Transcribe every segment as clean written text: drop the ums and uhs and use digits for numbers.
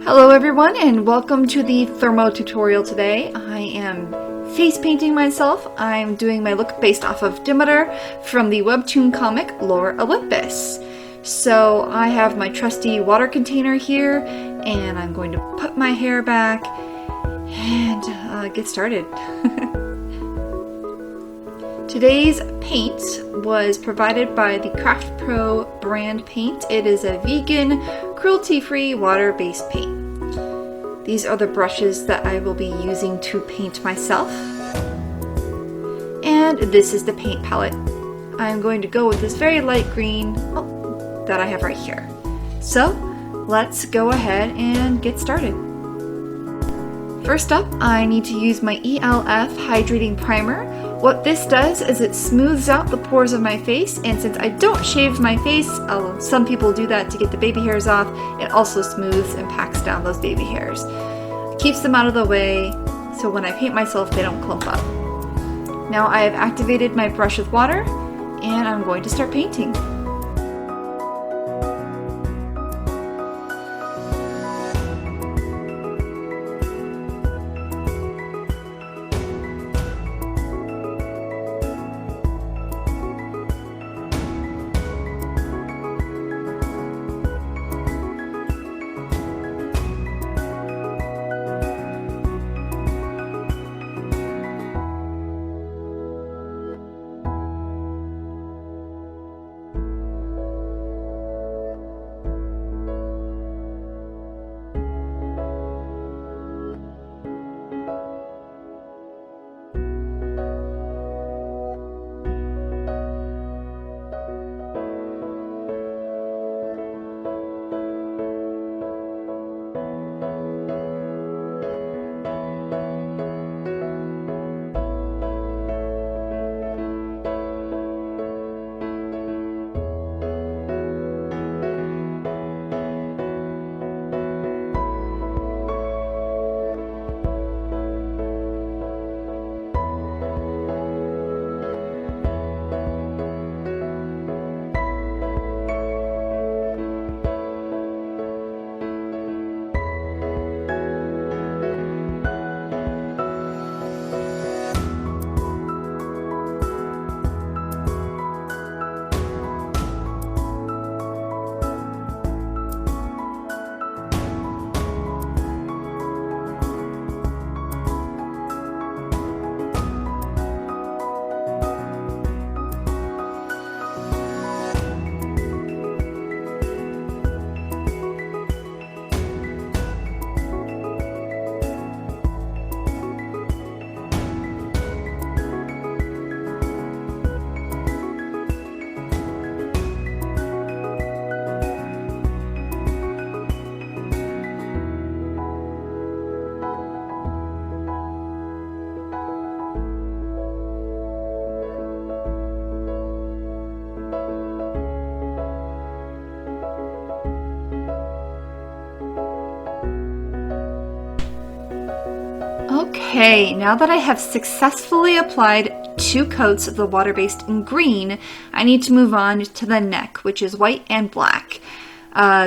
Hello everyone and welcome to the thermo tutorial today. I am face painting myself. I'm doing my look based off of Demeter from the webtoon comic lore Olympus. So I have my trusty water container here and I'm going to put my hair back and get started. Today's paint was provided by the Craft Pro brand paint. It is a vegan, cruelty-free, water-based paint. These are the brushes that I will be using to paint myself. And this is the paint palette. I'm going to go with this very light green that I have right here. So let's go ahead and get started. First up, I need to use my ELF Hydrating Primer. What this does is it smooths out the pores of my face, and since I don't shave my face, although some people do that to get the baby hairs off, it also smooths and packs down those baby hairs. Keeps them out of the way, so when I paint myself, they don't clump up. Now I have activated my brush with water, and I'm going to start painting. Okay, now that I have successfully applied 2 coats of the water-based in green, I need to move on to the neck, which is white and black.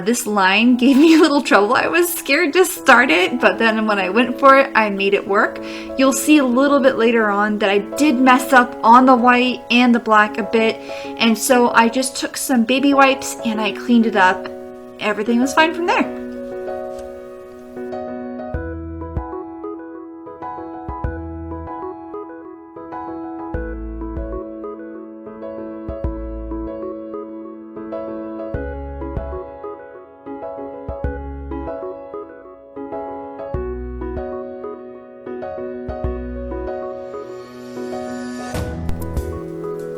This line gave me a little trouble. I was scared to start it, but then when I went for it, I made it work. You'll see a little bit later on that I did mess up on the white and the black a bit, and so I just took some baby wipes and I cleaned it up. Everything was fine from there.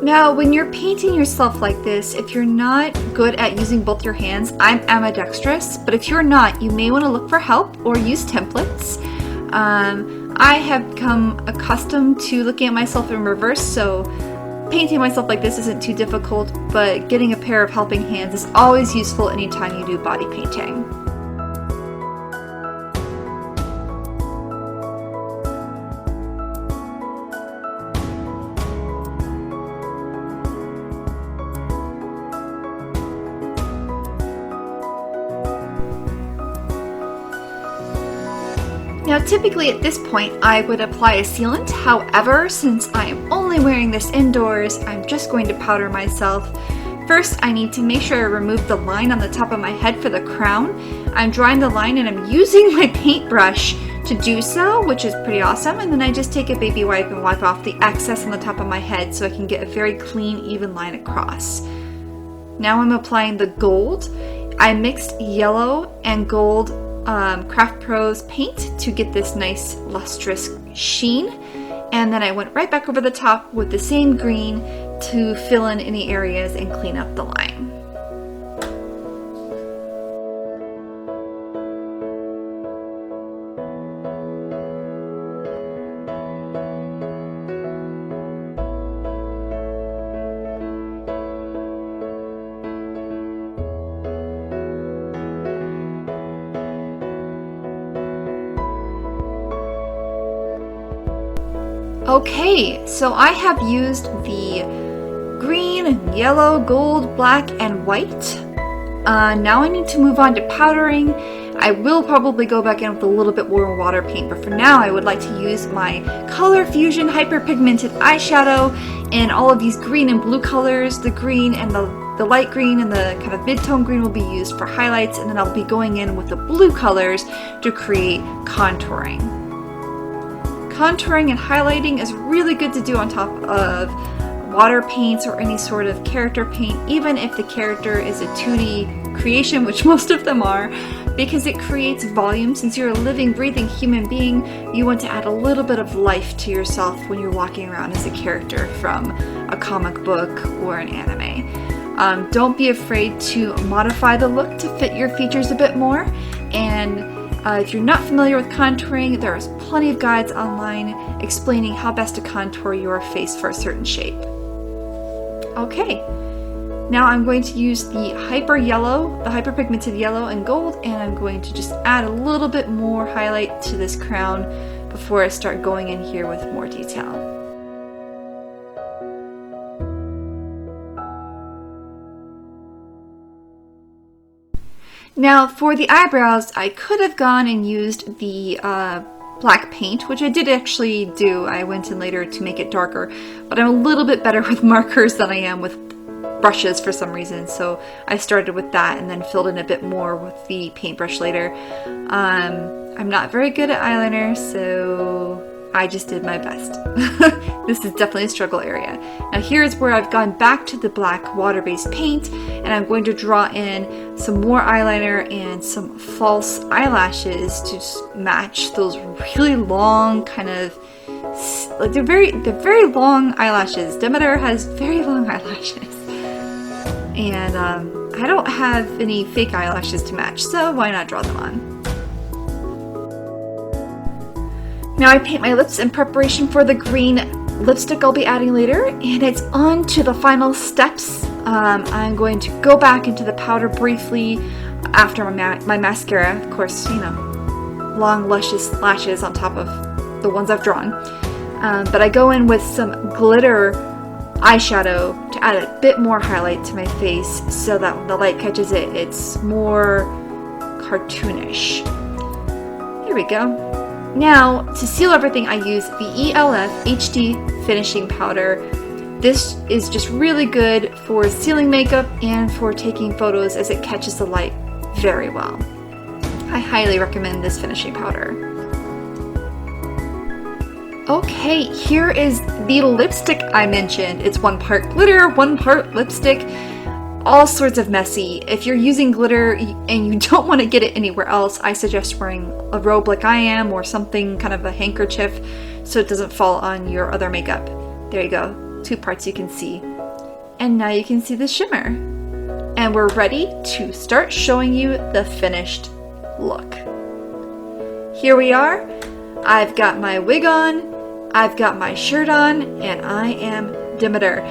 Now, when you're painting yourself like this, if you're not good at using both your hands, I'm ambidextrous, but if you're not, you may want to look for help or use templates. I have become accustomed to looking at myself in reverse, so painting myself like this isn't too difficult, but getting a pair of helping hands is always useful anytime you do body painting. Now typically at this point I would apply a sealant, however since I am only wearing this indoors, I'm just going to powder myself. First I need to make sure I remove the line on the top of my head for the crown. I'm drawing the line and I'm using my paintbrush to do so, which is pretty awesome, and then I just take a baby wipe and wipe off the excess on the top of my head so I can get a very clean, even line across. Now I'm applying the gold. I mixed yellow and gold Craft Pros paint to get this nice lustrous sheen, and then I went right back over the top with the same green to fill in any areas and clean up the line. Okay, so I have used the green, yellow, gold, black, and white. Now I need to move on to powdering. I will probably go back in with a little bit more water paint, but for now I would like to use my Color Fusion Hyperpigmented eyeshadow in all of these green and blue colors. The green and the light green and the kind of mid-tone green will be used for highlights, and then I'll be going in with the blue colors to create contouring. Contouring and highlighting is really good to do on top of water paints or any sort of character paint, even if the character is a 2D creation, which most of them are, because it creates volume. Since you're a living, breathing human being, you want to add a little bit of life to yourself when you're walking around as a character from a comic book or an anime. Don't be afraid to modify the look to fit your features a bit more, and if you're not familiar with contouring, there's plenty of guides online explaining how best to contour your face for a certain shape. Okay, now I'm going to use the hyperpigmented yellow and gold, and I'm going to just add a little bit more highlight to this crown before I start going in here with more detail. Now for the eyebrows, I could have gone and used the black paint, which I did actually do. I went in later to make it darker, but I'm a little bit better with markers than I am with brushes for some reason, so I started with that and then filled in a bit more with the paintbrush later. I'm not very good at eyeliner, so I just did my best. This is definitely a struggle area. Now here's where I've gone back to the black water-based paint, and I'm going to draw in some more eyeliner and some false eyelashes to match those really long kind of, like they're very long eyelashes. Demeter has very long eyelashes, and I don't have any fake eyelashes to match, so why not draw them on? Now I paint my lips in preparation for the green lipstick I'll be adding later, and it's on to the final steps. I'm going to go back into the powder briefly after my mascara. Of course, you know, long luscious lashes on top of the ones I've drawn. But I go in with some glitter eyeshadow to add a bit more highlight to my face so that when the light catches it, it's more cartoonish. Here we go. Now, to seal everything, I use the ELF HD Finishing Powder. This is just really good for sealing makeup and for taking photos as it catches the light very well. I highly recommend this finishing powder. Okay, here is the lipstick I mentioned. It's 1 part glitter, 1 part lipstick. All sorts of messy. If you're using glitter and you don't want to get it anywhere else, I suggest wearing a robe like I am, or something, kind of a handkerchief, so it doesn't fall on your other makeup. There you go, 2 parts you can see. And now you can see the shimmer. And we're ready to start showing you the finished look. Here we are. I've got my wig on, I've got my shirt on, and I am Demeter.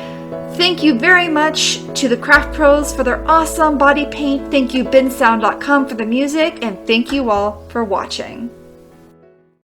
Thank you very much to the Craft Pros for their awesome body paint. Thank you bensound.com for the music, and thank you all for watching.